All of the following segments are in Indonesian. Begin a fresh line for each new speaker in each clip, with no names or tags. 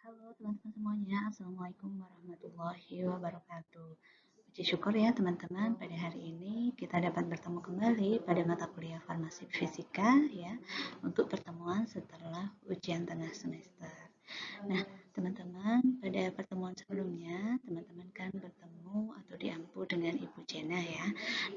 Halo teman-teman semuanya, Assalamualaikum warahmatullahi wabarakatuh. Puji syukur ya teman-teman, pada hari ini kita dapat bertemu kembali pada mata kuliah Farmasi Fisika ya, untuk pertemuan setelah ujian tengah semester. Nah, teman-teman, pada pertemuan sebelumnya, teman-teman kan bertemu atau diampu dengan Ibu Jena ya.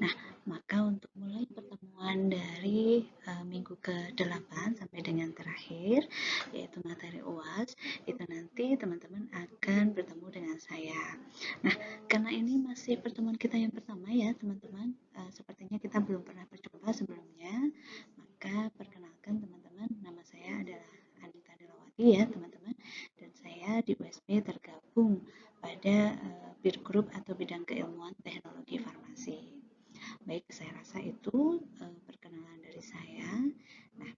Nah, maka untuk mulai pertemuan dari minggu ke-8 sampai dengan terakhir, yaitu materi UAS, itu nanti teman-teman akan bertemu dengan saya. Nah, karena ini masih pertemuan kita yang pertama ya, teman-teman, sepertinya kita belum pernah berjumpa sebelumnya, maka perkenalkan teman-teman, nama saya adalah Anita Delawati ya, teman-teman, dan saya di USP tergabung pada peer group atau bidang keilmuan teknologi farmasi. Baik, saya rasa itu perkenalan dari saya. Nah,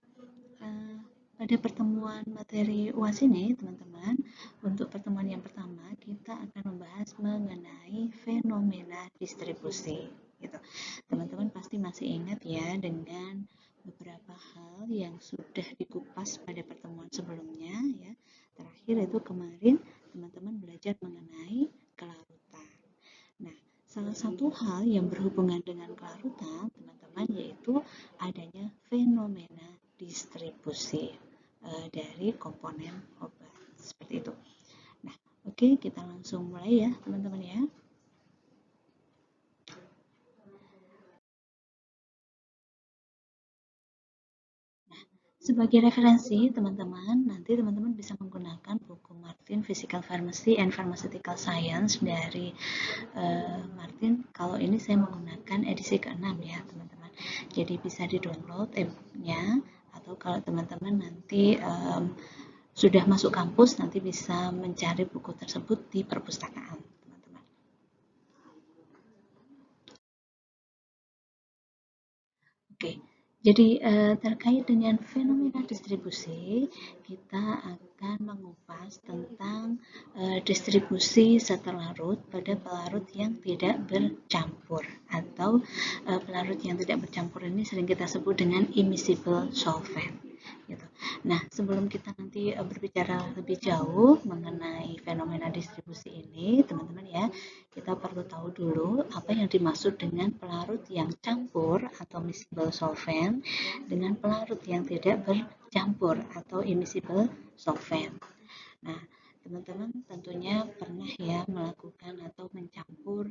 pada pertemuan materi UAS ini, teman-teman, untuk pertemuan yang pertama kita akan membahas mengenai fenomena distribusi. Gitu. Teman-teman pasti masih ingat ya dengan beberapa hal yang sudah dikupas pada pertemuan sebelumnya ya. Terakhir itu kemarin teman-teman belajar mengenai kelarutan. Nah, salah satu hal yang berhubungan dengan kelarutan, teman-teman, yaitu adanya fenomena distribusi dari komponen obat. Seperti itu. Nah, oke, kita langsung mulai ya, teman-teman ya. Sebagai referensi, teman-teman, nanti teman-teman bisa menggunakan buku Martin Physical Pharmacy and Pharmaceutical Science dari Martin. Kalau ini saya menggunakan edisi ke-6 ya, teman-teman. Jadi bisa di-download e-booknya, atau kalau teman-teman nanti sudah masuk kampus, nanti bisa mencari buku tersebut di perpustakaan, teman-teman. Oke, jadi terkait dengan fenomena distribusi, kita akan mengupas tentang distribusi zat larut pada pelarut yang tidak bercampur, atau pelarut yang tidak bercampur ini sering kita sebut dengan immiscible solvent. Gitu. Nah, sebelum kita nanti berbicara lebih jauh mengenai fenomena distribusi ini, teman-teman ya, kita perlu tahu dulu apa yang dimaksud dengan pelarut yang campur atau miscible solvent dengan pelarut yang tidak bercampur atau immiscible solvent. Nah, teman-teman tentunya pernah ya melakukan atau mencampur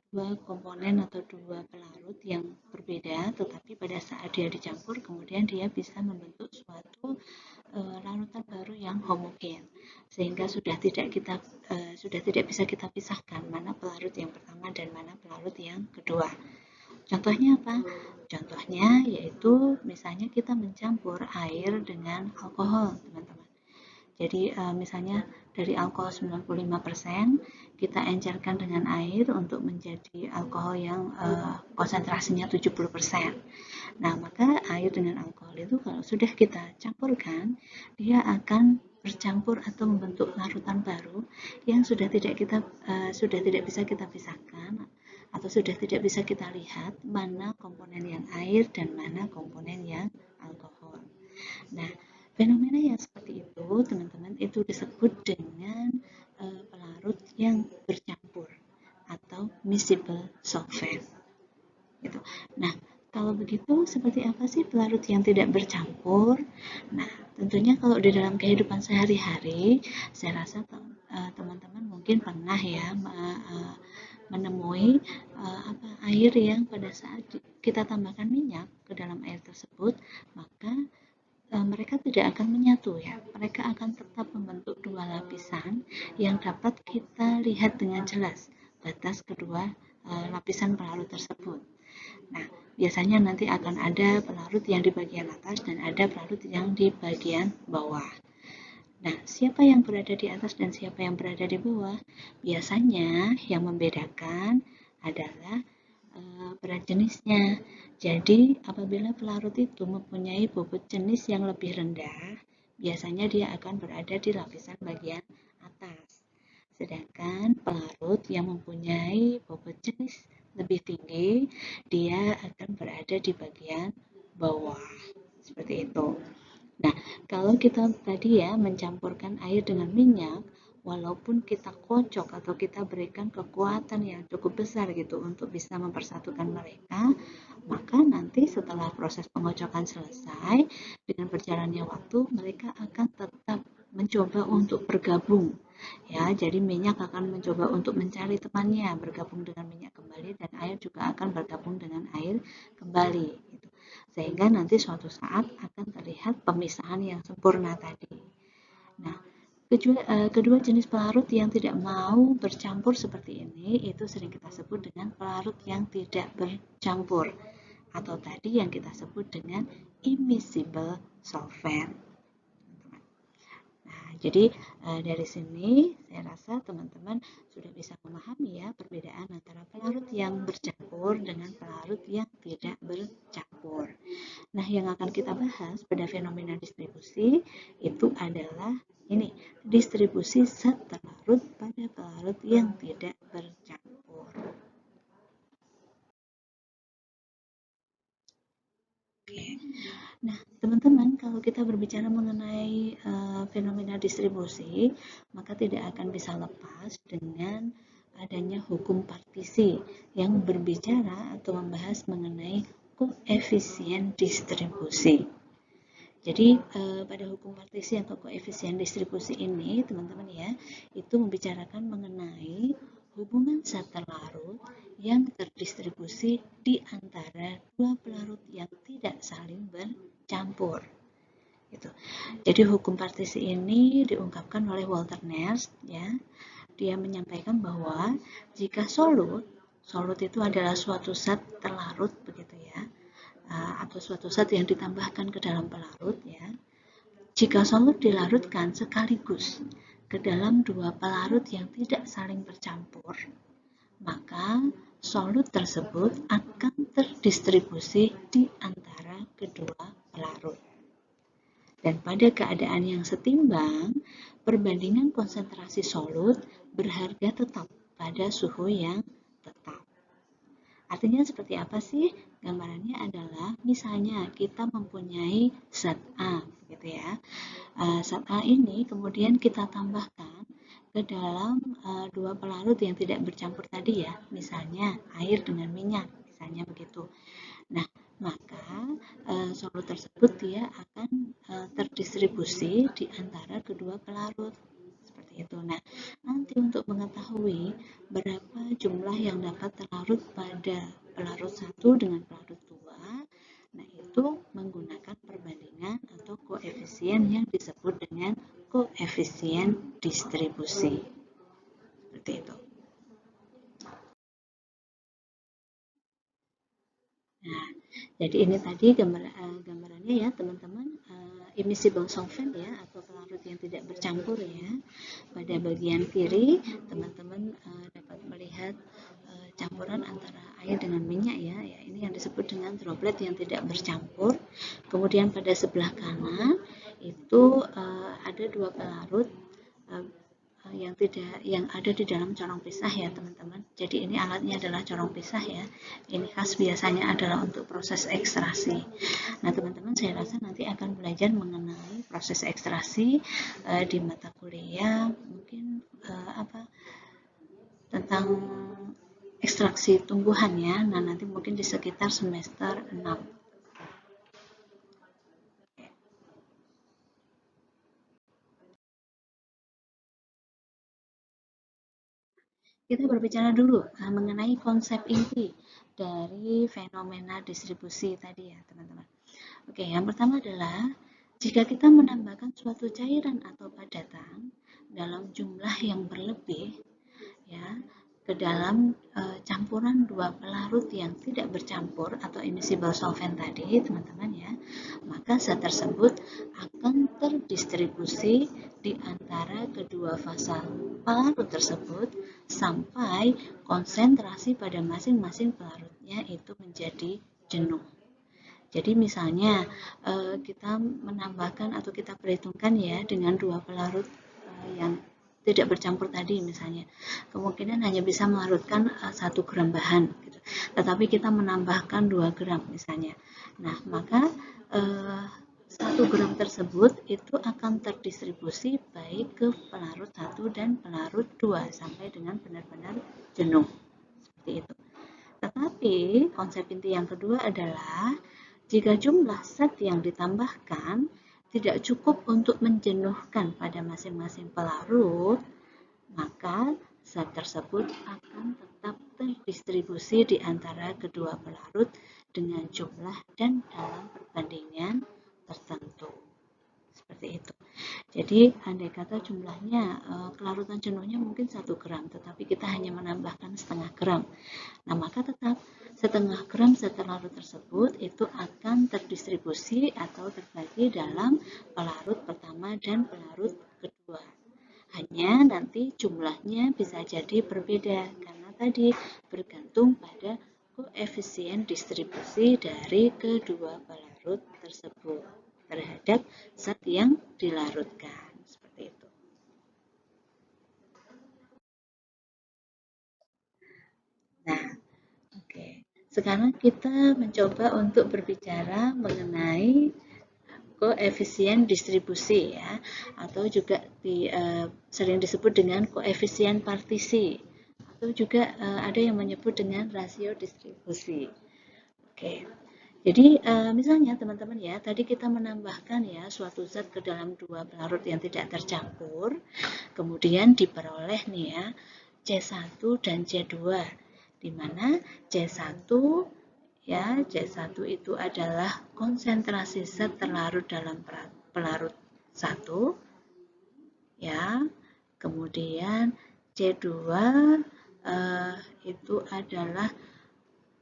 dua komponen atau dua pelarut yang berbeda, tetapi pada saat dia dicampur kemudian dia bisa membentuk suatu larutan baru yang homogen, sehingga sudah tidak bisa kita pisahkan mana pelarut yang pertama dan mana pelarut yang kedua. Contohnya apa? Contohnya yaitu misalnya kita mencampur air dengan alkohol, teman-teman. Jadi misalnya dari alkohol 95% kita encerkan dengan air untuk menjadi alkohol yang konsentrasinya 70%. Nah, maka air dengan alkohol itu kalau sudah kita campurkan, dia akan bercampur atau membentuk larutan baru yang sudah tidak bisa kita pisahkan, atau sudah tidak bisa kita lihat mana komponen yang air dan mana komponen yang alkohol. Nah, fenomena yang seperti itu, teman-teman, itu disebut dengan pelarut yang bercampur atau miscible solvent. Gitu. Nah, kalau begitu, seperti apa sih pelarut yang tidak bercampur? Nah, tentunya kalau di dalam kehidupan sehari-hari, saya rasa teman-teman mungkin pernah ya menemui air yang pada saat kita tambahkan minyak ke dalam air tersebut, maka mereka tidak akan menyatu ya. Mereka akan tetap membentuk dua lapisan yang dapat kita lihat dengan jelas batas kedua lapisan pelarut tersebut. Nah, biasanya nanti akan ada pelarut yang di bagian atas dan ada pelarut yang di bagian bawah. Nah, siapa yang berada di atas dan siapa yang berada di bawah? Biasanya yang membedakan adalah berat jenisnya. Jadi, apabila pelarut itu mempunyai bobot jenis yang lebih rendah, biasanya dia akan berada di lapisan bagian atas. Sedangkan pelarut yang mempunyai bobot jenis lebih tinggi, dia akan berada di bagian bawah. Seperti itu. Nah, kalau kita tadi ya mencampurkan air dengan minyak, walaupun kita kocok atau kita berikan kekuatan yang cukup besar gitu untuk bisa mempersatukan mereka, maka nanti setelah proses pengocokan selesai, dengan berjalannya waktu, mereka akan tetap mencoba untuk bergabung. Ya, jadi minyak akan mencoba untuk mencari temannya, bergabung dengan minyak kembali, dan air juga akan bergabung dengan air kembali. Gitu. Sehingga nanti suatu saat akan terlihat pemisahan yang sempurna tadi. Nah, kedua jenis pelarut yang tidak mau bercampur seperti ini itu sering kita sebut dengan pelarut yang tidak bercampur atau tadi yang kita sebut dengan immiscible solvent. Nah, jadi dari sini saya rasa teman-teman sudah bisa memahami ya perbedaan antara pelarut yang bercampur dengan pelarut yang tidak bercampur. Nah, yang akan kita bahas pada fenomena distribusi itu adalah ini, distribusi zat terlarut pada pelarut yang tidak bercampur. Oke. Nah, teman-teman, kalau kita berbicara mengenai fenomena distribusi, maka tidak akan bisa lepas dengan adanya hukum partisi yang berbicara atau membahas mengenai koefisien distribusi. Jadi pada hukum partisi atau koefisien distribusi ini, teman-teman ya, itu membicarakan mengenai hubungan zat terlarut yang terdistribusi di antara dua pelarut yang tidak saling bercampur. Gitu. Jadi hukum partisi ini diungkapkan oleh Walter Nernst ya. Dia menyampaikan bahwa jika solut itu adalah suatu zat terlarut begitu ya, atau suatu zat yang ditambahkan ke dalam pelarut ya. Jika solut dilarutkan sekaligus ke dalam dua pelarut yang tidak saling bercampur, maka solut tersebut akan terdistribusi di antara kedua pelarut. Dan pada keadaan yang setimbang, perbandingan konsentrasi solut berharga tetap pada suhu yang tetap. Artinya seperti apa sih? Gambarannya adalah misalnya kita mempunyai zat A, gitu ya. Zat A ini kemudian kita tambahkan ke dalam dua pelarut yang tidak bercampur tadi ya, misalnya air dengan minyak, misalnya begitu. Nah, maka solut tersebut dia akan terdistribusi di antara kedua pelarut seperti itu. Nah, nanti untuk mengetahui berapa jumlah yang dapat terlarut pada pelarut 1 dengan pelarut 2, nah itu menggunakan perbandingan atau koefisien yang disebut dengan koefisien distribusi. Seperti itu. Nah, jadi ini tadi gambarannya ya teman-teman, immiscible solvent ya atau pelarut yang tidak bercampur ya. Pada bagian kiri teman-teman dapat melihat campuran antara air dengan minyak ya. Ini yang disebut dengan droplet yang tidak bercampur. Kemudian pada sebelah kanan itu ada dua pelarut yang ada di dalam corong pisah ya teman-teman. Jadi ini alatnya adalah corong pisah ya. Ini khas biasanya adalah untuk proses ekstraksi. Nah teman-teman saya rasa nanti akan belajar mengenai proses ekstraksi di mata kuliah mungkin tentang ekstraksi tumbuhan ya. Nah nanti mungkin di sekitar semester 6. Kita berbicara dulu mengenai konsep inti dari fenomena distribusi tadi ya teman-teman. Oke, yang pertama adalah jika kita menambahkan suatu cairan atau padatan dalam jumlah yang berlebih ya ke dalam campuran dua pelarut yang tidak bercampur atau immiscible solvent tadi teman-teman ya, maka zat tersebut akan terdistribusi di antara kedua fasa pelarut tersebut sampai konsentrasi pada masing-masing pelarutnya itu menjadi jenuh. Jadi misalnya kita menambahkan atau kita perhitungkan ya dengan dua pelarut yang tidak bercampur tadi misalnya, kemungkinan hanya bisa melarutkan 1 gram bahan gitu. Tetapi kita menambahkan 2 gram misalnya. Nah, maka 1 gram tersebut itu akan terdistribusi baik ke pelarut 1 dan pelarut 2 sampai dengan benar-benar jenuh. Seperti itu. Tetapi konsep inti yang kedua adalah jika jumlah zat yang ditambahkan tidak cukup untuk menjenuhkan pada masing-masing pelarut, maka zat tersebut akan tetap terdistribusi di antara kedua pelarut dengan jumlah dan dalam perbandingan tertentu. Seperti itu. Jadi andai kata jumlahnya kelarutan jenuhnya mungkin 1 gram, tetapi kita hanya menambahkan setengah gram. Nah, maka tetap setengah gram zat larut tersebut itu akan terdistribusi atau terbagi dalam pelarut pertama dan pelarut kedua. Hanya nanti jumlahnya bisa jadi berbeda karena tadi bergantung pada koefisien distribusi dari kedua pelarut tersebut terhadap zat yang dilarutkan. Seperti itu. Nah, oke. Sekarang kita mencoba untuk berbicara mengenai koefisien distribusi ya, atau juga sering disebut dengan koefisien partisi, atau juga ada yang menyebut dengan rasio distribusi. Oke. Jadi misalnya teman-teman ya, tadi kita menambahkan ya suatu zat ke dalam dua pelarut yang tidak tercampur, kemudian diperoleh nih ya C1 dan C2, di mana C1 ya, C1 itu adalah konsentrasi zat terlarut dalam pelarut 1 ya. Kemudian C2 itu adalah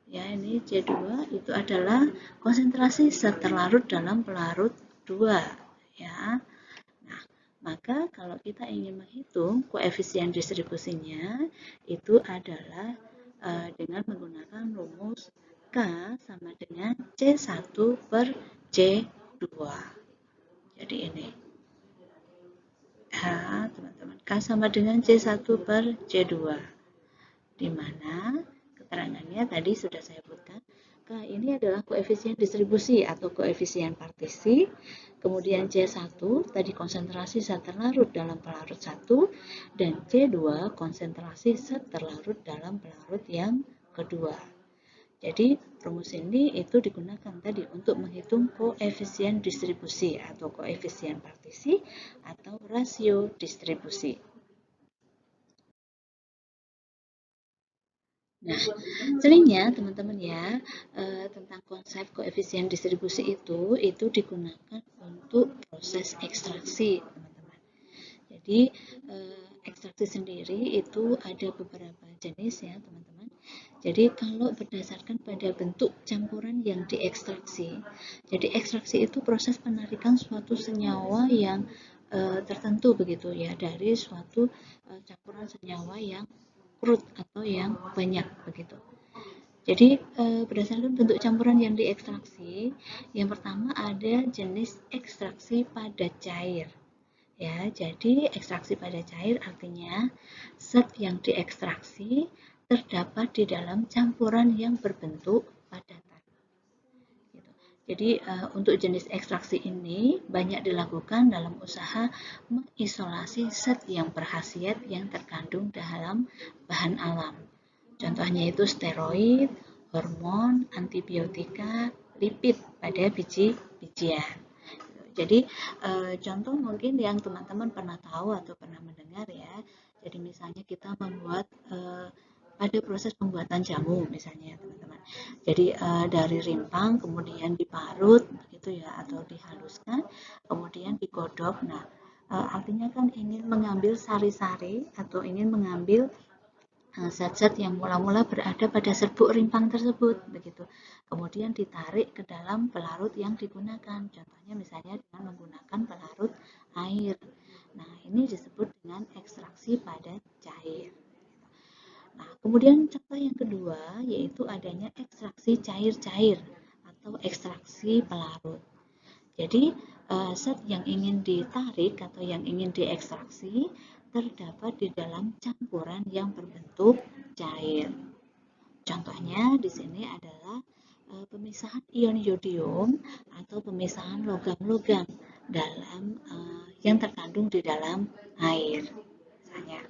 ya, ini C2 itu adalah konsentrasi zat terlarut dalam pelarut 2 ya. Nah, maka kalau kita ingin menghitung koefisien distribusinya itu adalah dengan menggunakan rumus K sama dengan C1 per C2. Jadi ini ya teman-teman, K sama dengan C1 per C2, di mana keterangannya tadi sudah saya sebutkan. K ini adalah koefisien distribusi atau koefisien partisi. Kemudian C1 tadi konsentrasi zat terlarut dalam pelarut 1 dan C2 konsentrasi zat terlarut dalam pelarut yang kedua. Jadi rumus ini itu digunakan tadi untuk menghitung koefisien distribusi atau koefisien partisi atau rasio distribusi. Nah, seringnya teman-teman ya tentang konsep koefisien distribusi itu digunakan untuk proses ekstraksi, teman-teman. Jadi ekstraksi sendiri itu ada beberapa jenis ya, teman-teman. Jadi kalau berdasarkan pada bentuk campuran yang diekstraksi, jadi ekstraksi itu proses penarikan suatu senyawa yang tertentu begitu ya dari suatu campuran senyawa yang krut atau yang banyak begitu. Jadi berdasarkan bentuk campuran yang diekstraksi, yang pertama ada jenis ekstraksi pada cair. Ya, jadi ekstraksi pada cair artinya zat yang diekstraksi terdapat di dalam campuran yang berbentuk padatan. Jadi untuk jenis ekstraksi ini banyak dilakukan dalam usaha mengisolasi zat yang berkhasiat yang terkandung dalam bahan alam. Contohnya itu steroid, hormon, antibiotika, lipid pada biji-bijian. Jadi contoh mungkin yang teman-teman pernah tahu atau pernah mendengar ya. Jadi misalnya kita membuat pada proses pembuatan jamu misalnya teman-teman. Jadi dari rimpang kemudian diparut begitu ya atau dihaluskan, kemudian digodok. Nah, artinya kan ingin mengambil sari-sari atau ingin mengambil zat-zat yang mula-mula berada pada serbuk rimpang tersebut begitu. Kemudian ditarik ke dalam pelarut yang digunakan. Contohnya misalnya dengan menggunakan pelarut air. Nah, ini disebut dengan ekstraksi pada cair. Nah, kemudian contoh yang kedua yaitu adanya ekstraksi cair-cair atau ekstraksi pelarut. Jadi, zat yang ingin ditarik atau yang ingin diekstraksi terdapat di dalam campuran yang berbentuk cair. Contohnya di sini adalah pemisahan ion yodium atau pemisahan logam-logam dalam yang terkandung di dalam air. Misalnya.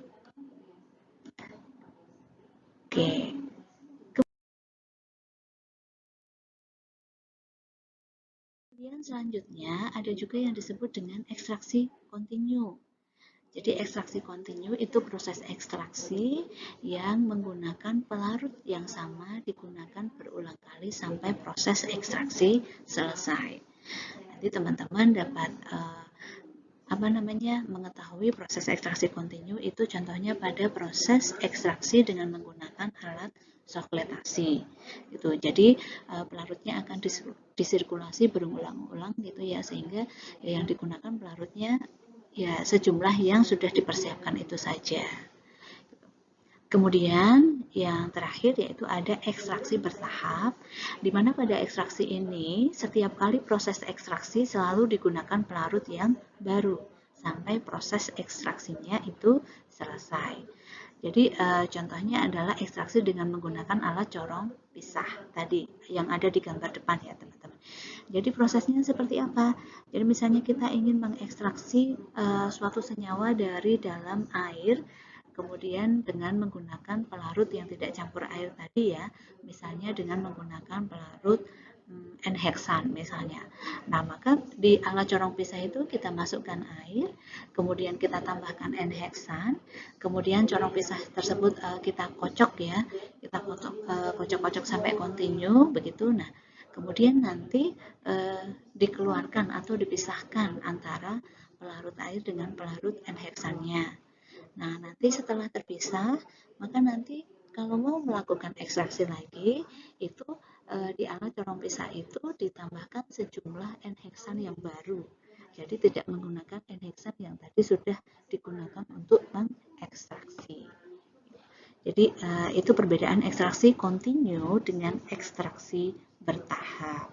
Oke. Kemudian selanjutnya ada juga yang disebut dengan ekstraksi kontinu. Jadi ekstraksi kontinu itu proses ekstraksi yang menggunakan pelarut yang sama digunakan berulang kali sampai proses ekstraksi selesai. Nanti teman-teman dapat mengetahui proses ekstraksi kontinu itu contohnya pada proses ekstraksi dengan menggunakan alat sokletasi gitu. Jadi pelarutnya akan disirkulasi berulang-ulang gitu ya, sehingga yang digunakan pelarutnya ya sejumlah yang sudah dipersiapkan itu saja. Kemudian yang terakhir yaitu ada ekstraksi bertahap, di mana pada ekstraksi ini setiap kali proses ekstraksi selalu digunakan pelarut yang baru sampai proses ekstraksinya itu selesai. Jadi contohnya adalah ekstraksi dengan menggunakan alat corong pisah tadi yang ada di gambar depan ya teman-teman. Jadi prosesnya seperti apa? Jadi misalnya kita ingin mengekstraksi suatu senyawa dari dalam air, kemudian dengan menggunakan pelarut yang tidak campur air tadi ya, misalnya dengan menggunakan pelarut N-heksan misalnya. Nah, maka di alat corong pisah itu kita masukkan air, kemudian kita tambahkan N-heksan, kemudian corong pisah tersebut kita kocok ya, kita kocok-kocok sampai kontinu begitu. Nah, kemudian nanti dikeluarkan atau dipisahkan antara pelarut air dengan pelarut N-heksannya. Nah, nanti setelah terpisah, maka nanti kalau mau melakukan ekstraksi lagi, itu di alat corong pisah itu ditambahkan sejumlah N-heksan yang baru. Jadi tidak menggunakan N-heksan yang tadi sudah digunakan untuk mengekstraksi. Jadi itu perbedaan ekstraksi kontinu dengan ekstraksi bertahap.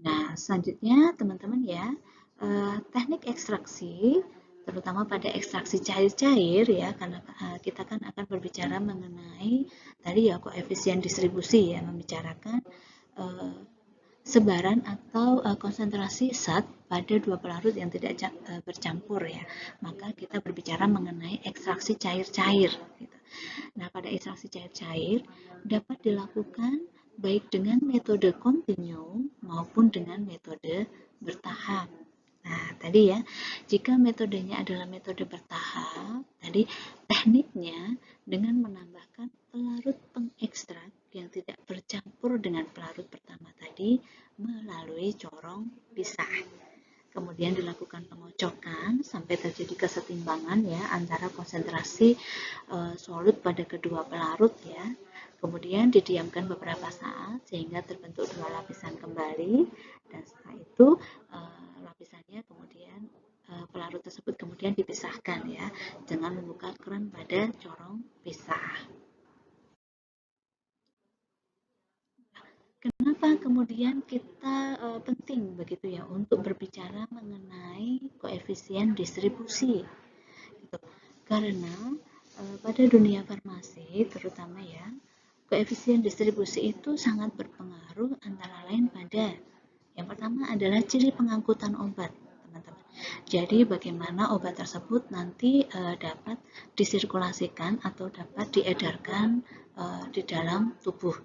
Nah, selanjutnya teman-teman ya, teknik ekstraksi, terutama pada ekstraksi cair-cair ya, karena kita kan akan berbicara mengenai tadi ya koefisien distribusi ya, membicarakan sebaran atau konsentrasi zat pada dua pelarut yang tidak bercampur ya. Maka kita berbicara mengenai ekstraksi cair-cair. Gitu. Nah, pada ekstraksi cair-cair dapat dilakukan baik dengan metode kontinu maupun dengan metode bertahap. Nah, tadi ya, jika metodenya adalah metode bertahap, tadi tekniknya dengan menambahkan pelarut pengekstrak yang tidak bercampur dengan pelarut pertama tadi melalui corong pisah. Kemudian dilakukan pengocokan sampai terjadi kesetimbangan ya antara konsentrasi solut pada kedua pelarut ya. Kemudian didiamkan beberapa saat sehingga terbentuk dua lapisan kembali, dan setelah itu lapisannya kemudian pelarut tersebut kemudian dipisahkan ya dengan membuka keran pada corong pisah. Kenapa kemudian kita penting begitu ya untuk berbicara mengenai koefisien distribusi? Gitu. Karena pada dunia farmasi terutama ya, koefisien distribusi itu sangat berpengaruh antara lain pada yang pertama adalah ciri pengangkutan obat, teman-teman. Jadi bagaimana obat tersebut nanti dapat disirkulasikan atau dapat diedarkan di dalam tubuh.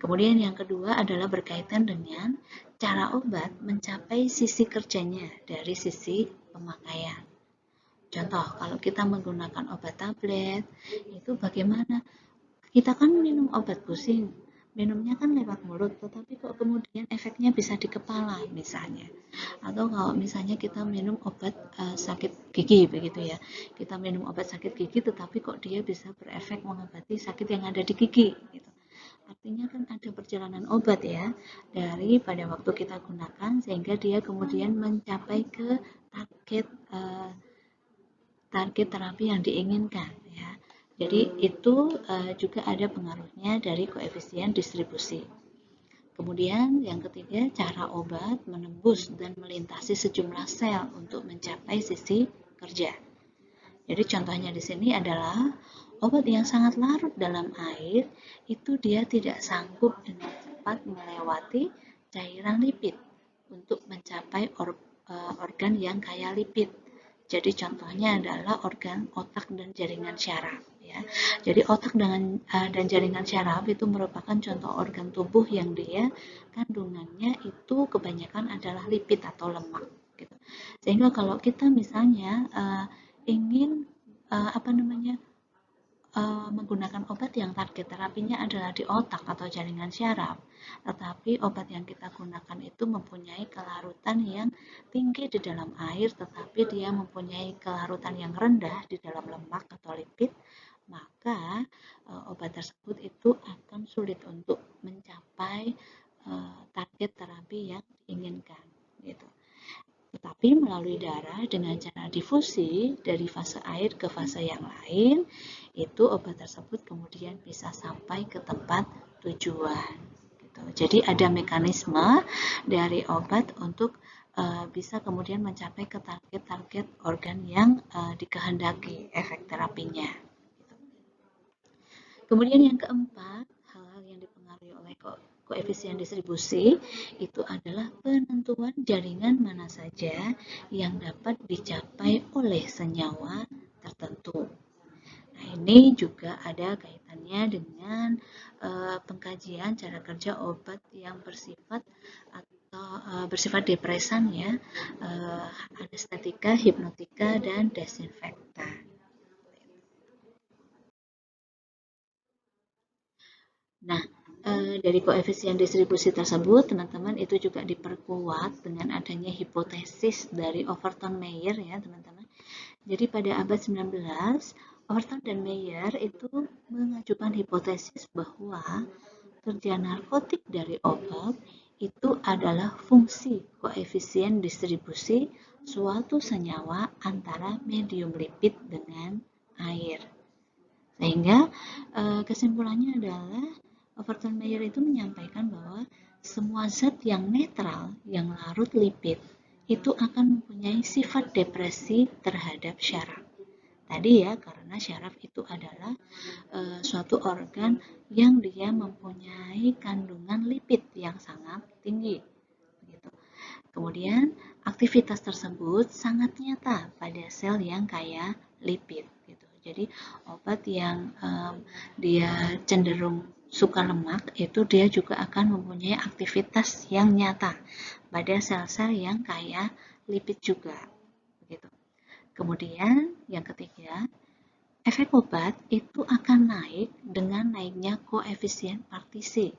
Kemudian yang kedua adalah berkaitan dengan cara obat mencapai sisi kerjanya dari sisi pemakaian. Contoh, kalau kita menggunakan obat tablet, itu bagaimana? Kita kan minum obat pusing, minumnya kan lewat mulut, tetapi kok kemudian efeknya bisa di kepala misalnya. Atau kalau misalnya kita minum obat sakit gigi begitu ya, kita minum obat sakit gigi, tetapi kok dia bisa berefek mengobati sakit yang ada di gigi gitu. Artinya kan ada perjalanan obat ya, dari pada waktu kita gunakan sehingga dia kemudian mencapai ke target terapi yang diinginkan ya. Jadi itu juga ada pengaruhnya dari koefisien distribusi. Kemudian yang ketiga, cara obat menembus dan melintasi sejumlah sel untuk mencapai sisi kerja. Jadi contohnya di sini adalah obat yang sangat larut dalam air itu dia tidak sanggup dengan cepat melewati cairan lipid untuk mencapai organ yang kaya lipid. Jadi contohnya adalah organ otak dan jaringan syaraf ya. Jadi otak dan jaringan syaraf itu merupakan contoh organ tubuh yang dia kandungannya itu kebanyakan adalah lipid atau lemak gitu. Sehingga kalau kita misalnya ingin apa namanya menggunakan obat yang target terapinya adalah di otak atau jaringan syaraf, tetapi obat yang kita gunakan itu mempunyai kelarutan yang tinggi di dalam air, tetapi dia mempunyai kelarutan yang rendah di dalam lemak atau lipid, maka obat tersebut itu akan sulit untuk mencapai target terapi yang diinginkan. Gitu. Tetapi melalui darah dengan cara difusi dari fase air ke fase yang lain, itu obat tersebut kemudian bisa sampai ke tempat tujuan. Gitu. Jadi ada mekanisme dari obat untuk bisa kemudian mencapai ke target-target organ yang dikehendaki efek terapinya. Kemudian yang keempat, hal-hal yang dipengaruhi oleh koefisien distribusi itu adalah penentuan jaringan mana saja yang dapat dicapai oleh senyawa tertentu. Nah, ini juga ada kaitannya dengan pengkajian cara kerja obat yang bersifat atau bersifat depresan ya, anestetika, hipnotika, dan desinfektan. Nah, dari koefisien distribusi tersebut, teman-teman itu juga diperkuat dengan adanya hipotesis dari Overton Mayer ya, teman-teman. Jadi pada abad 19, Overton dan Mayer itu mengajukan hipotesis bahwa kerja narkotik dari obat itu adalah fungsi koefisien distribusi suatu senyawa antara medium lipid dengan air. Sehingga kesimpulannya adalah Overton Mayer itu menyampaikan bahwa semua zat yang netral, yang larut lipid, itu akan mempunyai sifat depresi terhadap syaraf. Tadi ya, karena syaraf itu adalah suatu organ yang dia mempunyai kandungan lipid yang sangat tinggi. Begitu. Kemudian, aktivitas tersebut sangat nyata pada sel yang kaya lipid. Gitu. Jadi, obat yang dia cenderung suka lemak, itu dia juga akan mempunyai aktivitas yang nyata pada sel-sel yang kaya lipid juga. Begitu. Kemudian, yang ketiga, efek obat itu akan naik dengan naiknya koefisien partisi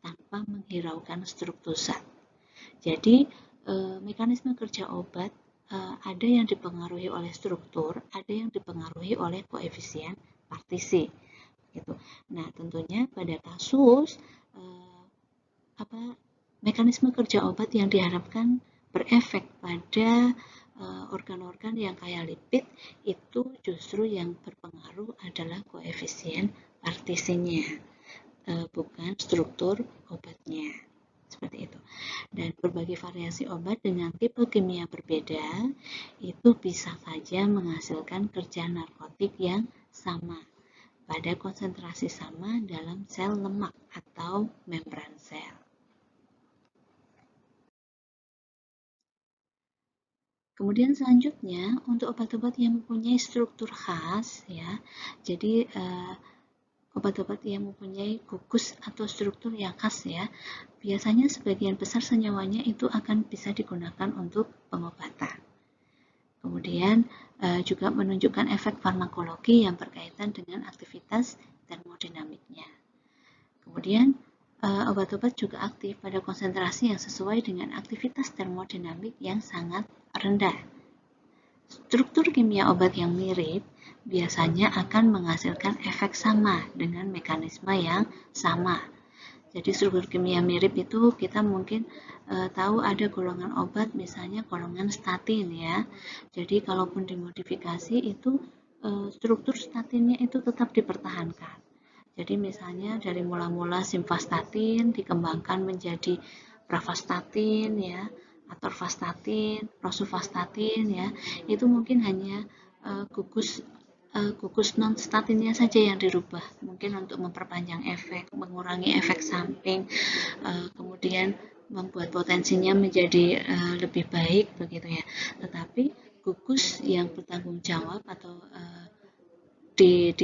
tanpa menghiraukan struktur zat. Jadi, mekanisme kerja obat ada yang dipengaruhi oleh struktur, ada yang dipengaruhi oleh koefisien partisi. Gitu. Nah, tentunya pada kasus mekanisme kerja obat yang diharapkan berefek pada organ-organ yang kaya lipid itu justru yang berpengaruh adalah koefisien partisinya, bukan struktur obatnya. Seperti itu. Dan berbagai variasi obat dengan tipe kimia berbeda itu bisa saja menghasilkan kerja narkotik yang sama pada konsentrasi sama dalam sel lemak atau membran sel. Kemudian selanjutnya untuk obat-obat yang mempunyai struktur khas ya. Jadi obat-obat yang mempunyai gugus atau struktur yang khas ya. Biasanya sebagian besar senyawanya itu akan bisa digunakan untuk pengobatan. Kemudian juga menunjukkan efek farmakologi yang berkaitan dengan aktivitas termodinamiknya. Kemudian obat-obat juga aktif pada konsentrasi yang sesuai dengan aktivitas termodinamik yang sangat rendah. Struktur kimia obat yang mirip biasanya akan menghasilkan efek sama dengan mekanisme yang sama. Jadi struktur kimia mirip itu kita mungkin tahu ada golongan obat misalnya golongan statin ya. Jadi kalaupun dimodifikasi itu struktur statinnya itu tetap dipertahankan. Jadi misalnya dari mula-mula simvastatin dikembangkan menjadi pravastatin ya, atorvastatin, rosuvastatin ya. Itu mungkin hanya gugus gugus non-statinnya saja yang dirubah, mungkin untuk memperpanjang efek, mengurangi efek samping, kemudian membuat potensinya menjadi lebih baik begitu ya. Tetapi gugus yang bertanggung jawab atau di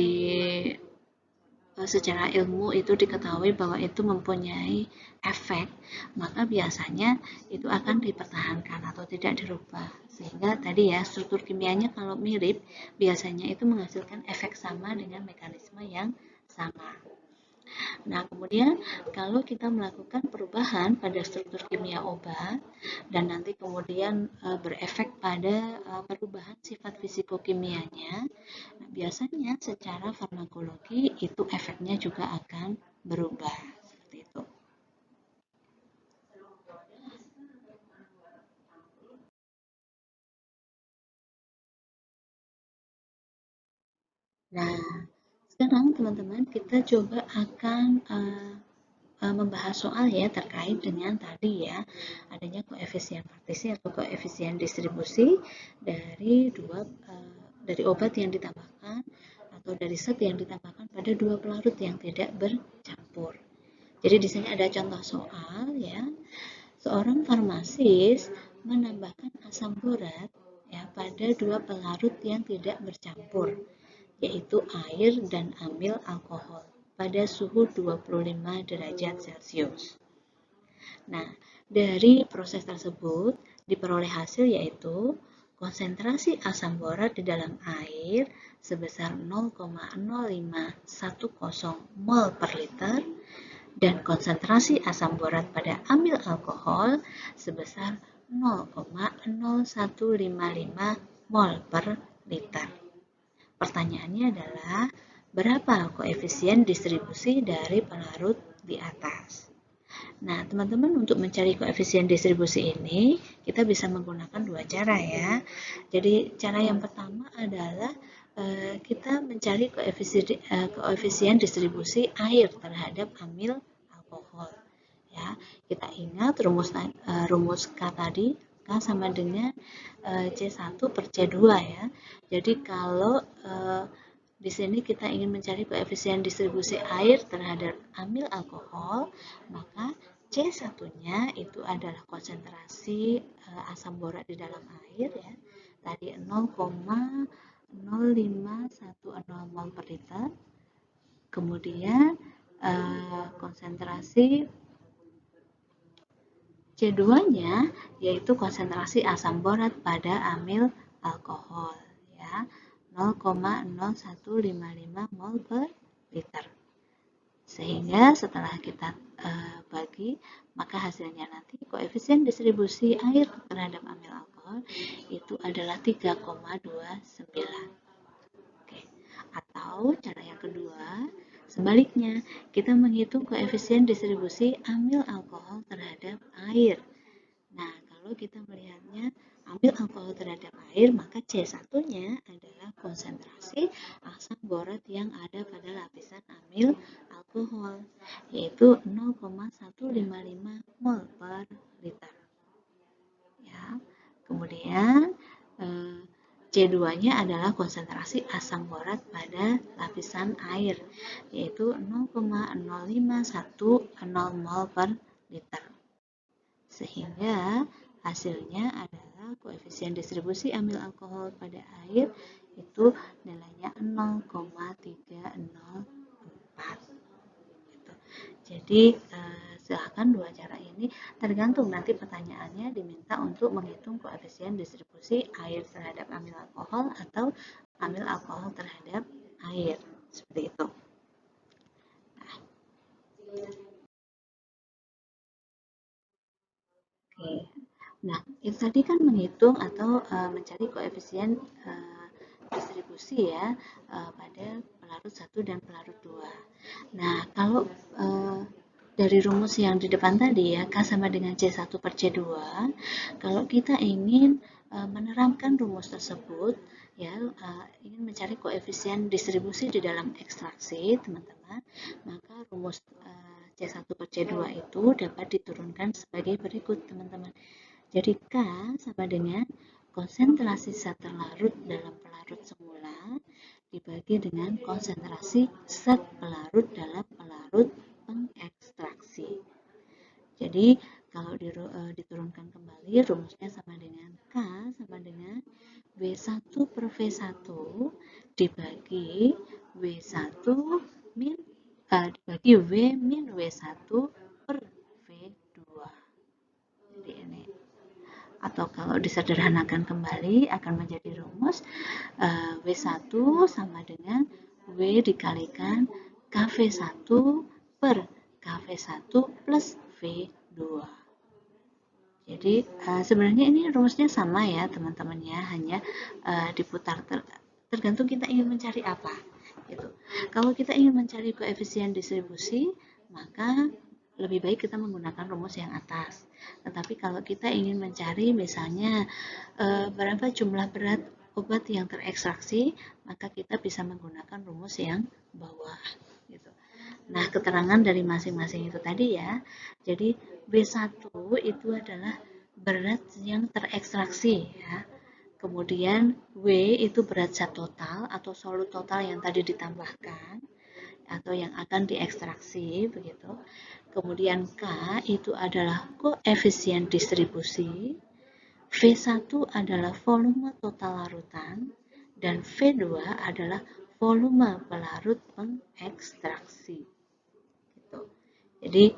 secara ilmu itu diketahui bahwa itu mempunyai efek, maka biasanya itu akan dipertahankan atau tidak dirubah. Sehingga tadi ya, struktur kimianya kalau mirip, biasanya itu menghasilkan efek sama dengan mekanisme yang sama. Nah, kemudian kalau kita melakukan perubahan pada struktur kimia obat dan nanti kemudian berefek pada perubahan sifat fisikokimianya, nah, biasanya secara farmakologi itu efeknya juga akan berubah seperti itu. Nah, sekarang teman-teman kita coba akan membahas soal ya terkait dengan tadi ya adanya koefisien partisi atau koefisien distribusi dari dari obat yang ditambahkan atau dari zat yang ditambahkan pada dua pelarut yang tidak bercampur. Jadi di sini ada contoh soal ya. Seorang farmasis menambahkan asam borat ya pada dua pelarut yang tidak bercampur, yaitu air dan amil alkohol pada suhu 25 derajat Celcius. Nah, dari proses tersebut diperoleh hasil yaitu konsentrasi asam borat di dalam air sebesar 0,0510 mol per liter dan konsentrasi asam borat pada amil alkohol sebesar 0,0155 mol per liter. Pertanyaannya adalah, berapa koefisien distribusi dari pelarut di atas? Nah, teman-teman untuk mencari koefisien distribusi ini, kita bisa menggunakan dua cara ya. Jadi, cara yang pertama adalah kita mencari koefisien distribusi air terhadap amil alkohol. Ya, kita ingat rumus K tadi, K sama dengan C1 per C2 ya. Jadi kalau di sini kita ingin mencari koefisien distribusi air terhadap amil alkohol, maka C1-nya itu adalah konsentrasi asam borat di dalam air ya. Tadi 0,0510 mol per liter. Kemudian konsentrasi C2-nya yaitu konsentrasi asam borat pada amil alkohol ya. 0,0155 mol per liter. Sehingga setelah kita bagi, maka hasilnya nanti koefisien distribusi air terhadap amil alkohol itu adalah 3,29. Oke. Atau cara yang kedua, sebaliknya, kita menghitung koefisien distribusi amil alkohol terhadap air. Nah, kalau kita melihatnya ambil alkohol terhadap air, maka C1-nya adalah konsentrasi asam borat yang ada pada lapisan amil alkohol, yaitu 0,155 mol per liter. Ya. Kemudian C2-nya adalah konsentrasi asam borat pada lapisan air, yaitu 0,0510 mol per liter. Sehingga hasilnya adalah koefisien distribusi amil alkohol pada air itu nilainya 0,304. Gitu. Jadi silakan dua cara ini, tergantung nanti pertanyaannya diminta untuk menghitung koefisien distribusi air terhadap amil alkohol atau amil alkohol terhadap air, seperti itu. Nah. Oke. Nah, itu tadi kan menghitung atau mencari koefisien distribusi ya pada pelarut 1 dan pelarut 2. Nah, kalau dari rumus yang di depan tadi ya, K sama dengan C1 per C2, kalau kita ingin menerapkan rumus tersebut, ya ingin mencari koefisien distribusi di dalam ekstraksi, teman-teman, maka rumus C1 per C2 itu dapat diturunkan sebagai berikut, teman-teman. Jadi K sama dengan konsentrasi zat terlarut dalam pelarut semula dibagi dengan konsentrasi zat pelarut dalam pelarut pengekstraksi. Jadi kalau diturunkan kembali, rumusnya sama dengan K sama dengan W1 per V1 dibagi W1 dibagi W min W1 per V2. Jadi ini. Atau kalau disederhanakan kembali akan menjadi rumus W1 sama dengan W dikalikan KV1 per KV1 plus V2. Jadi sebenarnya ini rumusnya sama ya teman-teman ya, hanya diputar tergantung kita ingin mencari apa. Gitu. Kalau kita ingin mencari koefisien distribusi, maka lebih baik kita menggunakan rumus yang atas. Tetapi kalau kita ingin mencari misalnya berapa jumlah berat obat yang terekstraksi, maka kita bisa menggunakan rumus yang bawah. Gitu. Nah, keterangan dari masing-masing itu tadi ya. Jadi B1 itu adalah berat yang terekstraksi ya. Kemudian W itu berat zat total atau solut total yang tadi ditambahkan atau yang akan diekstraksi begitu. Kemudian K itu adalah koefisien distribusi, V1 adalah volume total larutan, dan V2 adalah volume pelarut pengekstraksi. Gitu. Jadi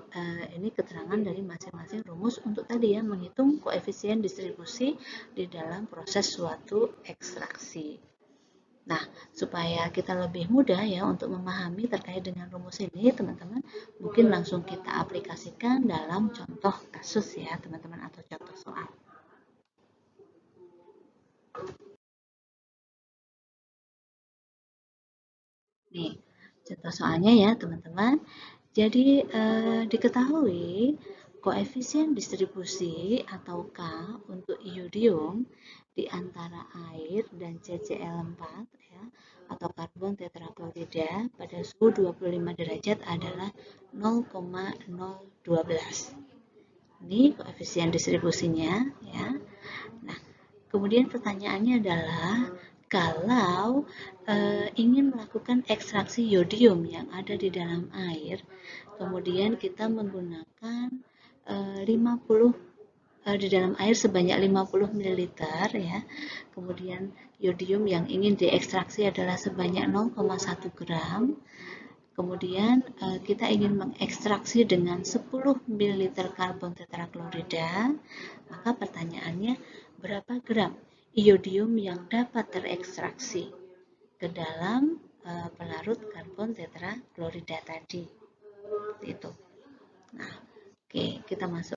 ini keterangan dari masing-masing rumus untuk tadi ya, menghitung koefisien distribusi di dalam proses suatu ekstraksi. Nah, supaya kita lebih mudah ya untuk memahami terkait dengan rumus ini, teman-teman, mungkin langsung kita aplikasikan dalam contoh kasus ya, teman-teman, atau contoh soal. Nih, contoh soalnya ya, teman-teman. Jadi, diketahui koefisien distribusi atau K untuk iodium di antara air dan CCl4 ya, atau karbon tetraklorida pada suhu 25 derajat adalah 0,012. Ini koefisien distribusinya ya. Nah, kemudian pertanyaannya adalah kalau ingin melakukan ekstraksi yodium yang ada di dalam air, kemudian kita menggunakan 50 di dalam air sebanyak 50 ml ya. Kemudian yodium yang ingin diekstraksi adalah sebanyak 0,1 gram. Kemudian kita ingin mengekstraksi dengan 10 ml karbon tetraklorida, maka pertanyaannya berapa gram iodium yang dapat terekstraksi ke dalam pelarut karbon tetraklorida tadi. Itu. Nah, oke, kita masuk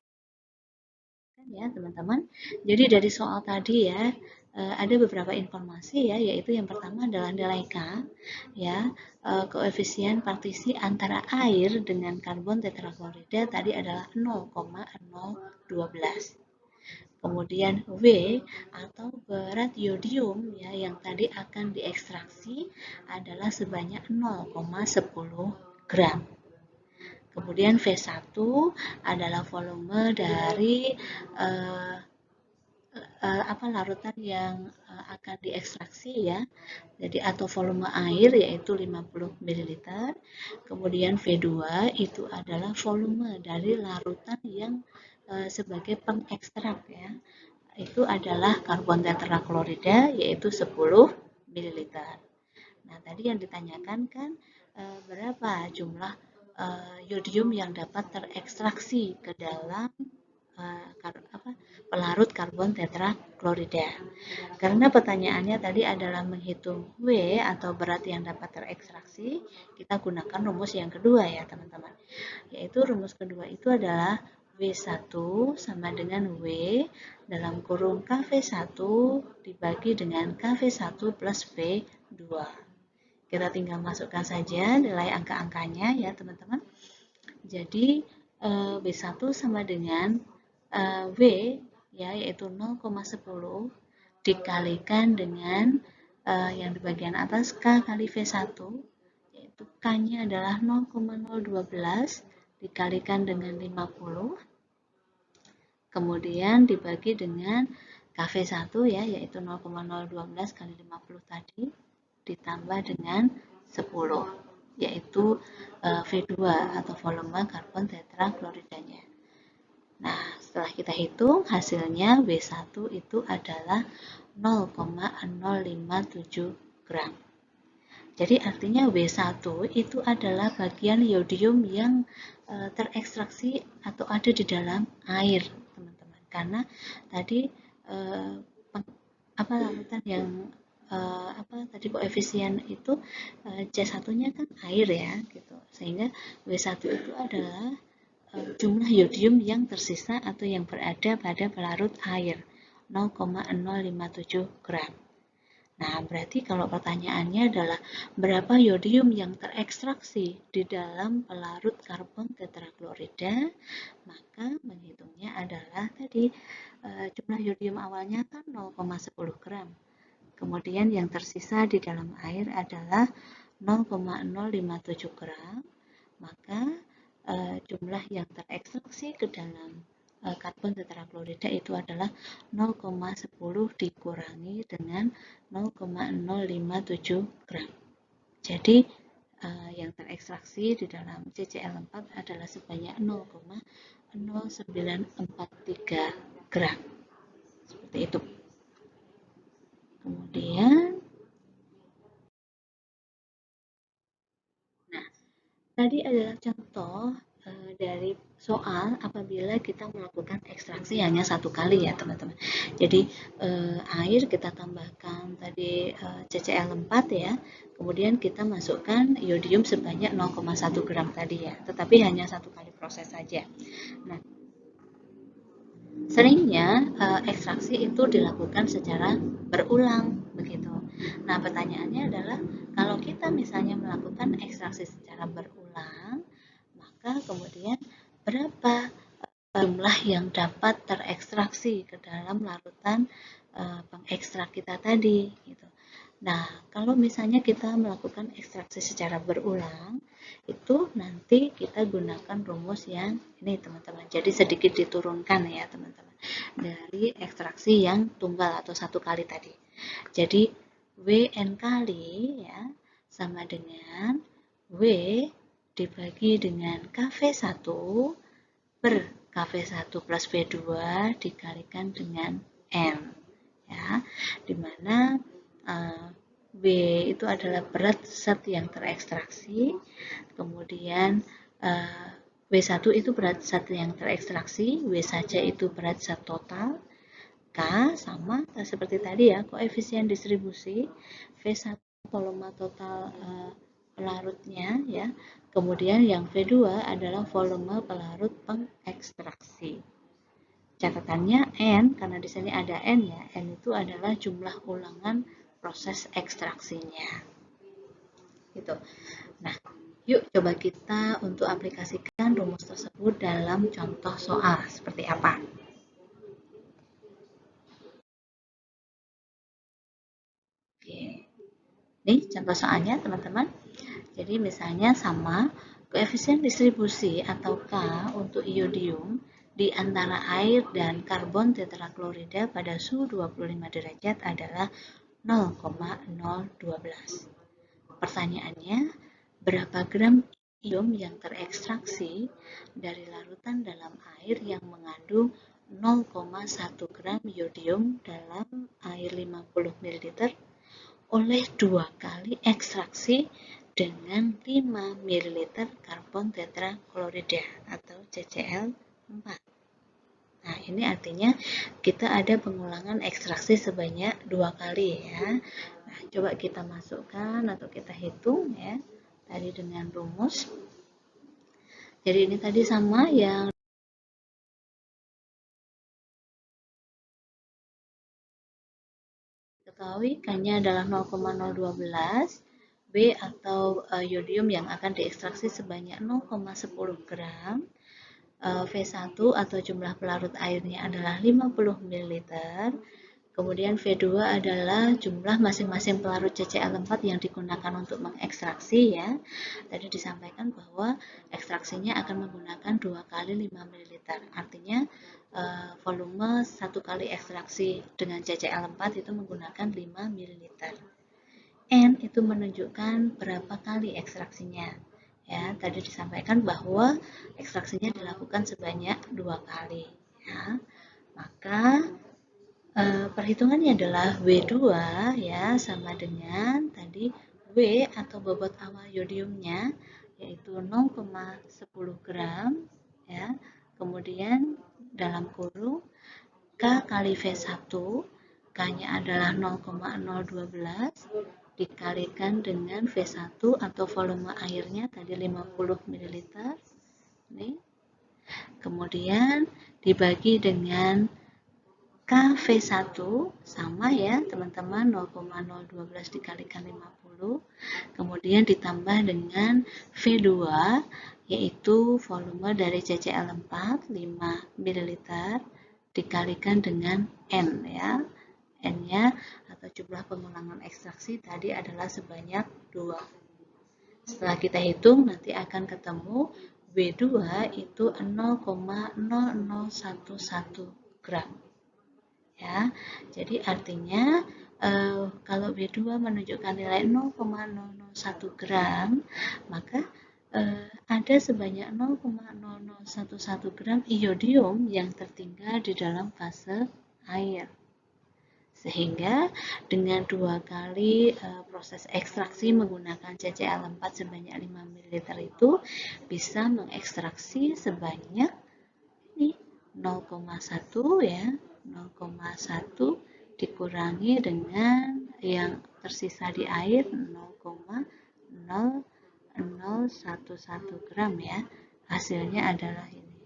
ya teman-teman. Jadi dari soal tadi ya ada beberapa informasi ya, yaitu yang pertama adalah nilai K ya, koefisien partisi antara air dengan karbon tetraklorida tadi adalah 0,012. Kemudian W atau berat yodium ya yang tadi akan diekstraksi adalah sebanyak 0,10 gram. Kemudian V1 adalah volume dari larutan yang akan diekstraksi ya. Jadi atau volume air yaitu 50 ml. Kemudian V2 itu adalah volume dari larutan yang sebagai pengekstrak ya. Itu adalah karbon tetraklorida yaitu 10 ml. Nah, tadi yang ditanyakan kan berapa jumlah yodium yang dapat terekstraksi ke dalam pelarut karbon tetraklorida. Karena pertanyaannya tadi adalah menghitung W atau berat yang dapat terekstraksi, kita gunakan rumus yang kedua ya teman-teman. Yaitu rumus kedua itu adalah W1 sama dengan W dalam kurung KV1 dibagi dengan KV1 plus V2. Kita tinggal masukkan saja nilai angka-angkanya ya teman-teman. Jadi W1 sama dengan W ya, yaitu 0,10 dikalikan dengan yang di bagian atas K kali V1, yaitu K-nya adalah 0,012 dikalikan dengan 50, kemudian dibagi dengan KV1 ya, yaitu 0,012 kali 50 tadi, ditambah dengan 10, yaitu V2 atau volume karbon tetrakloridanya. Nah, setelah kita hitung hasilnya W1 itu adalah 0,057 gram. Jadi artinya W1 itu adalah bagian iodium yang terekstraksi atau ada di dalam air, teman-teman. Karena tadi larutan yang tadi koefisien itu C1-nya kan air ya, gitu. Sehingga W1 itu adalah jumlah iodium yang tersisa atau yang berada pada pelarut air 0,057 gram. Nah, berarti kalau pertanyaannya adalah berapa iodium yang terekstraksi di dalam pelarut karbon tetraklorida, maka menghitungnya adalah tadi jumlah iodium awalnya kan 0,10 gram. Kemudian yang tersisa di dalam air adalah 0,057 gram, maka jumlah yang terekstraksi ke dalam karbon tetraklorida itu adalah 0,10 dikurangi dengan 0,057 gram. Jadi yang terekstraksi di dalam CCl4 adalah sebanyak 0,0943 gram. Seperti itu. Kemudian, nah, tadi adalah contoh dari soal apabila kita melakukan ekstraksi hanya satu kali ya teman-teman. Jadi air kita tambahkan tadi CCl4 ya, kemudian kita masukkan iodium sebanyak 0,1 gram tadi ya, tetapi hanya satu kali proses saja. Nah, seringnya ekstraksi itu dilakukan secara berulang begitu. Nah, pertanyaannya adalah kalau kita misalnya melakukan ekstraksi secara berulang, maka kemudian berapa jumlah yang dapat terekstraksi ke dalam larutan pengekstrak kita tadi gitu. Nah, kalau misalnya kita melakukan ekstraksi secara berulang, itu nanti kita gunakan rumus yang ini teman-teman. Jadi sedikit diturunkan ya teman-teman dari ekstraksi yang tunggal atau satu kali tadi. Jadi WN kali ya sama dengan W dibagi dengan KV1 per KV1 plus V2 dikalikan dengan N. Ya, dimana W itu adalah berat zat yang terekstraksi, kemudian W1 itu berat zat yang terekstraksi, W saja itu berat zat total, K sama seperti tadi ya, koefisien distribusi, V1 volume total pelarutnya ya, kemudian yang V2 adalah volume pelarut pengekstraksi. Catatannya N, karena di sini ada N ya, N itu adalah jumlah ulangan proses ekstraksinya. Gitu. Nah, yuk coba kita untuk aplikasikan rumus tersebut dalam contoh soal seperti apa. Oke. Nih contoh soalnya teman-teman. Jadi misalnya sama koefisien distribusi atau K untuk iodium di antara air dan karbon tetraklorida pada suhu 25 derajat adalah 0,012. Pertanyaannya, berapa gram iodium yang terekstraksi dari larutan dalam air yang mengandung 0,1 gram iodium dalam air 50 ml oleh 2 kali ekstraksi dengan 5 ml karbon tetraklorida atau CCl4. Nah, ini artinya kita ada pengulangan ekstraksi sebanyak 2 kali ya. Nah, coba kita masukkan atau kita hitung ya. Tadi dengan rumus. Jadi ini tadi sama yang ketahui K-nya adalah 0,012, B atau iodium yang akan diekstraksi sebanyak 0,10 gram, V1 atau jumlah pelarut airnya adalah 50 ml, kemudian V2 adalah jumlah masing-masing pelarut CCl4 yang digunakan untuk mengekstraksi ya. Tadi disampaikan bahwa ekstraksinya akan menggunakan 2 kali 5 ml. Artinya volume 1 kali ekstraksi dengan CCl4 itu menggunakan 5 ml. N itu menunjukkan berapa kali ekstraksinya. Ya, tadi disampaikan bahwa ekstraksinya dilakukan sebanyak 2 kali. Ya. Maka perhitungannya adalah W2 ya sama dengan tadi W atau bobot awal yodiumnya yaitu 0,10 gram ya. Kemudian dalam kurung K kali V1, K-nya adalah 0,012 dikalikan dengan V1 atau volume airnya tadi 50 ml. Nih. Kemudian dibagi dengan KV1 sama ya teman-teman 0,012 dikalikan 50 kemudian ditambah dengan V2 yaitu volume dari CCl4 5 ml dikalikan dengan N ya N-nya atau jumlah pengulangan ekstraksi tadi adalah sebanyak 2. Setelah kita hitung nanti akan ketemu W2 itu 0,0011 gram. Ya, jadi artinya kalau B2 menunjukkan nilai 0,001 gram, maka ada sebanyak 0,0011 gram iodium yang tertinggal di dalam fase air. Sehingga dengan 2 kali proses ekstraksi menggunakan CCl4 sebanyak 5 ml itu bisa mengekstraksi sebanyak 0,1 ya 0,1 dikurangi dengan yang tersisa di air 0,0011 gram ya hasilnya adalah ini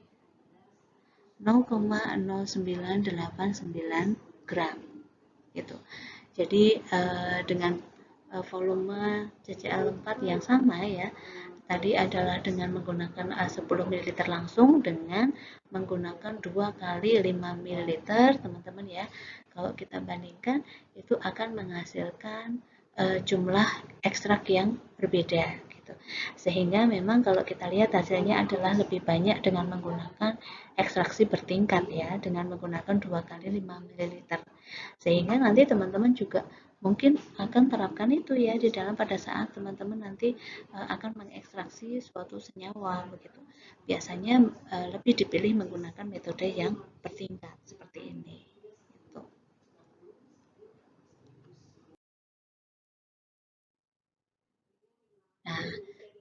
0,0989 gram gitu. Jadi dengan volume CCl4 yang sama ya tadi adalah dengan menggunakan 10 ml langsung dengan menggunakan 2 kali 5 ml teman-teman ya kalau kita bandingkan itu akan menghasilkan jumlah ekstrak yang berbeda gitu. Sehingga memang kalau kita lihat hasilnya adalah lebih banyak dengan menggunakan ekstraksi bertingkat ya dengan menggunakan 2 kali 5 ml sehingga nanti teman-teman juga mungkin akan terapkan itu ya di dalam pada saat teman-teman nanti akan mengekstraksi suatu senyawa begitu. Biasanya lebih dipilih menggunakan metode yang bertingkat seperti ini. Gitu. Nah,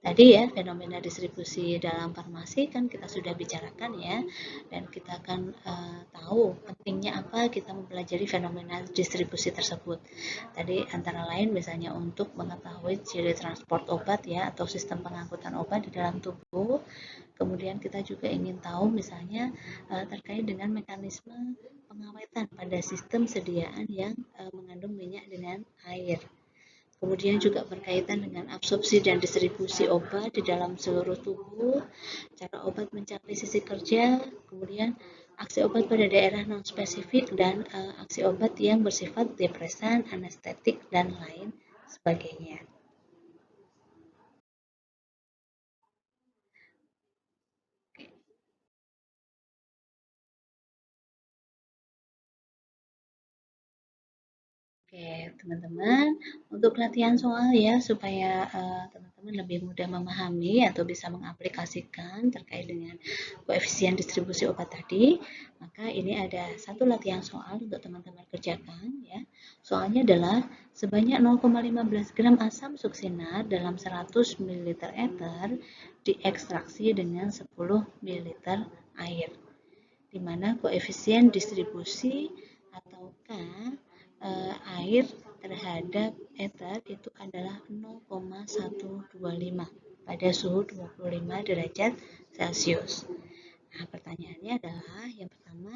tadi ya fenomena distribusi dalam farmasi kan kita sudah bicarakan ya dan kita akan tahu pentingnya apa kita mempelajari fenomena distribusi tersebut. Tadi antara lain misalnya untuk mengetahui ciri transport obat ya atau sistem pengangkutan obat di dalam tubuh. Kemudian kita juga ingin tahu misalnya terkait dengan mekanisme pengawetan pada sistem sediaan yang mengandung minyak dengan air. Kemudian juga berkaitan dengan absorpsi dan distribusi obat di dalam seluruh tubuh, cara obat mencapai sisi kerja, kemudian aksi obat pada daerah non-spesifik dan aksi obat yang bersifat depresan, anestetik, dan lain sebagainya. Oke, teman-teman, untuk latihan soal ya supaya teman-teman lebih mudah memahami atau bisa mengaplikasikan terkait dengan koefisien distribusi obat tadi, maka ini ada satu latihan soal untuk teman-teman kerjakan ya. Soalnya adalah sebanyak 0,15 gram asam suksinat dalam 100 ml ether diekstraksi dengan 10 ml air, di mana koefisien distribusi atau K air terhadap ether itu adalah 0,125 pada suhu 25 derajat Celcius. Nah, pertanyaannya adalah yang pertama,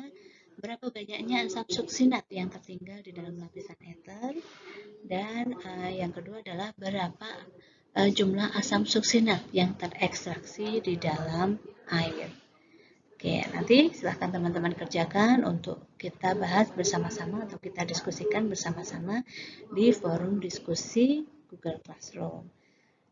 berapa banyaknya asam suksinat yang tertinggal di dalam lapisan ether? Dan yang kedua adalah berapa jumlah asam suksinat yang terekstraksi di dalam air? Oke, nanti silahkan teman-teman kerjakan untuk kita bahas bersama-sama atau kita diskusikan bersama-sama di forum diskusi Google Classroom.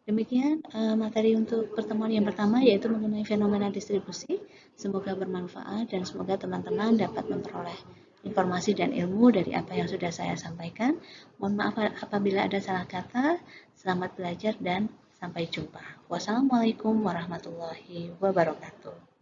Demikian materi untuk pertemuan yang pertama yaitu mengenai fenomena distribusi. Semoga bermanfaat dan semoga teman-teman dapat memperoleh informasi dan ilmu dari apa yang sudah saya sampaikan. Mohon maaf apabila ada salah kata. Selamat belajar dan sampai jumpa. Wassalamualaikum warahmatullahi wabarakatuh.